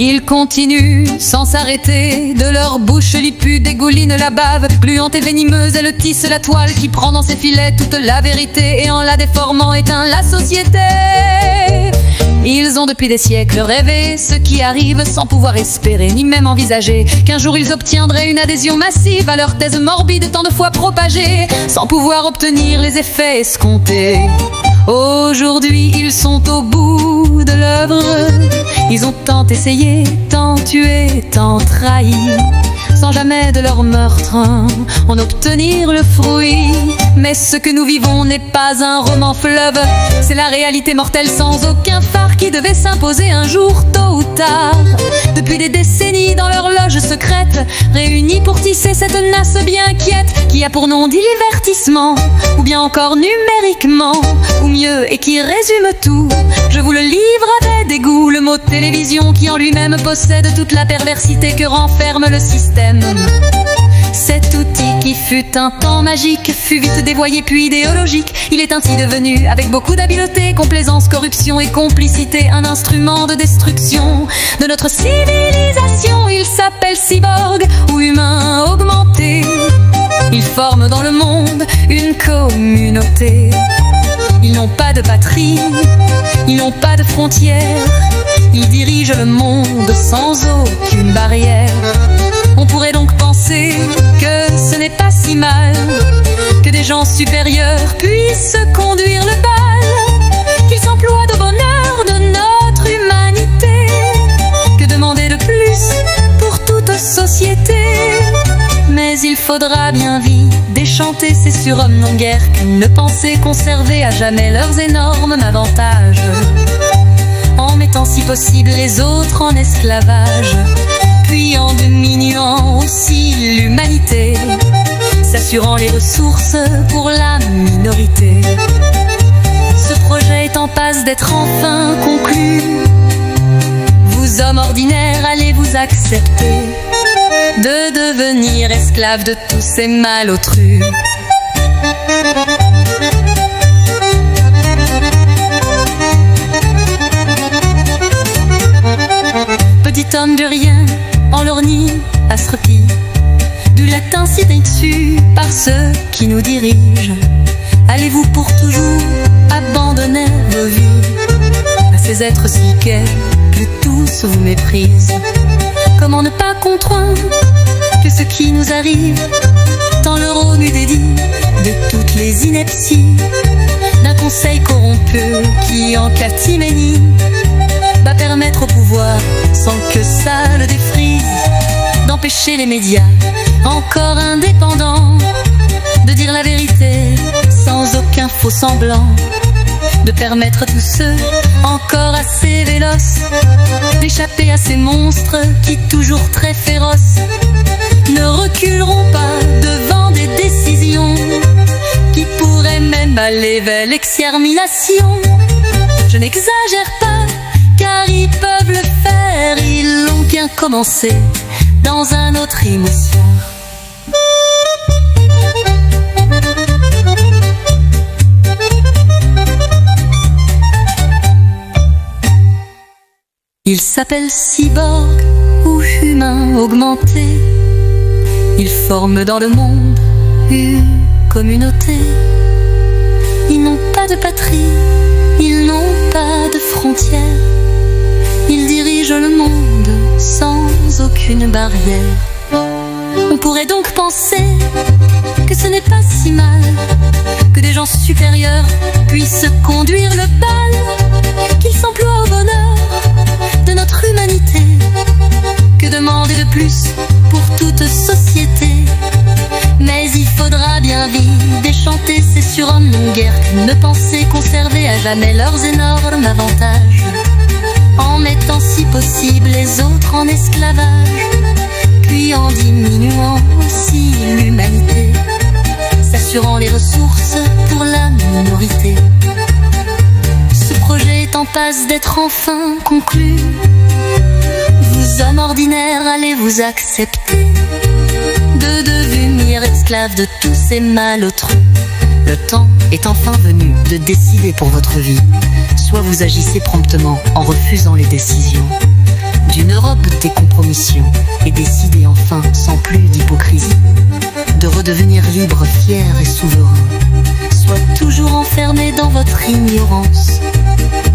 Ils continuent sans s'arrêter, de leur bouche lipue dégouline la bave, gluante et venimeuse, elle tisse la toile qui prend dans ses filets toute la vérité et en la déformant éteint la société. Ils ont depuis des siècles rêvé ce qui arrive sans pouvoir espérer ni même envisager qu'un jour ils obtiendraient une adhésion massive à leur thèse morbide tant de fois propagée sans pouvoir obtenir les effets escomptés. Aujourd'hui ils sont au bout de l'œuvre. Ils ont tant essayé, tant tué, tant trahi, sans jamais de leur meurtre en obtenir le fruit. Mais ce que nous vivons n'est pas un roman fleuve, c'est la réalité mortelle sans aucun phare qui devait s'imposer un jour, tôt ou tard. Depuis des décennies dans leur loge secrète, réunis pour tisser cette nasse bien quiète qui a pour nom divertissement, ou bien encore numériquement, ou mieux, et qui résume tout. Je vous le livre avec dégoût, le mot télévision qui en lui-même possède toute la perversité que renferme le système. Cet outil qui fut un temps magique fut vite dévoyé puis idéologique. Il est ainsi devenu, avec beaucoup d'habileté, complaisance, corruption et complicité, un instrument de destruction de notre civilisation. Il s'appelle cyborg ou humain augmenté. Ils forment dans le monde une communauté. Ils n'ont pas de patrie, ils n'ont pas de frontières. Ils dirigent le monde sans aucune barrière. On pourrait donc penser que ce n'est pas si mal que des gens supérieurs puissent conduire le bal, qu'ils s'emploient au bonheur de notre humanité. Que demander de plus pour toute société? Mais il faudra bien vite déchanter ces surhommes non guère qu'une ne penser conserver à jamais leurs énormes avantages, en mettant si possible les autres en esclavage, puis en diminuant aussi l'humanité, s'assurant les ressources pour la minorité. Ce projet est en passe d'être enfin conclu. Vous, hommes ordinaires, allez vous accepter de devenir esclaves de tous ces malotrus. Petit homme de rien, en lorgni, astropi, du latin si dessus par ceux qui nous dirigent. Allez-vous pour toujours abandonner vos vies à ces êtres si gais que tous vous méprisent? Comment ne pas comprendre que ce qui nous arrive, tant l'euro nous dédie de toutes les inepties d'un conseil corrompu qui, en catiménie, va permettre au pouvoir, sans que ça le défrise, d'empêcher les médias, encore indépendants, de dire la vérité sans aucun faux semblant, de permettre à tous ceux encore assez véloces d'échapper à ces monstres qui, toujours très féroces, ne reculeront pas devant des décisions qui pourraient même aller vers l'extermination. Je n'exagère pas, car ils peuvent le faire, ils l'ont bien commencé dans un autre émotion. Ils s'appellent cyborg ou humain augmenté. Ils forment dans le monde une communauté. Ils n'ont pas de patrie, ils n'ont pas de frontières. Ils dirigent le monde sans aucune barrière. On pourrait donc penser que ce n'est pas si mal que des gens supérieurs puissent conduire le bal, qu'ils s'emploient au bonheur de notre humanité. Que demander de plus pour toute société? Mais il faudra bien vite déchanter ces surhommes non guère qu'une pensée conserver à jamais leurs énormes avantages, en mettant si possible les autres en esclavage, puis en diminuant aussi l'humanité, s'assurant les ressources pour la minorité. Ce projet est en passe d'être enfin conclu. Vous, hommes ordinaires, allez vous accepter de devenir esclaves de tous ces malotrus. Le temps est enfin venu de décider pour votre vie. Soit vous agissez promptement en refusant les décisions, d'une Europe des compromissions et décider enfin, sans plus d'hypocrisie, de redevenir libre, fier et souverain. Soit toujours enfermé dans votre ignorance,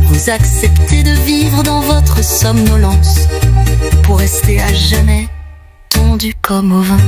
vous acceptez de vivre dans votre somnolence, pour rester à jamais tondu comme au vin.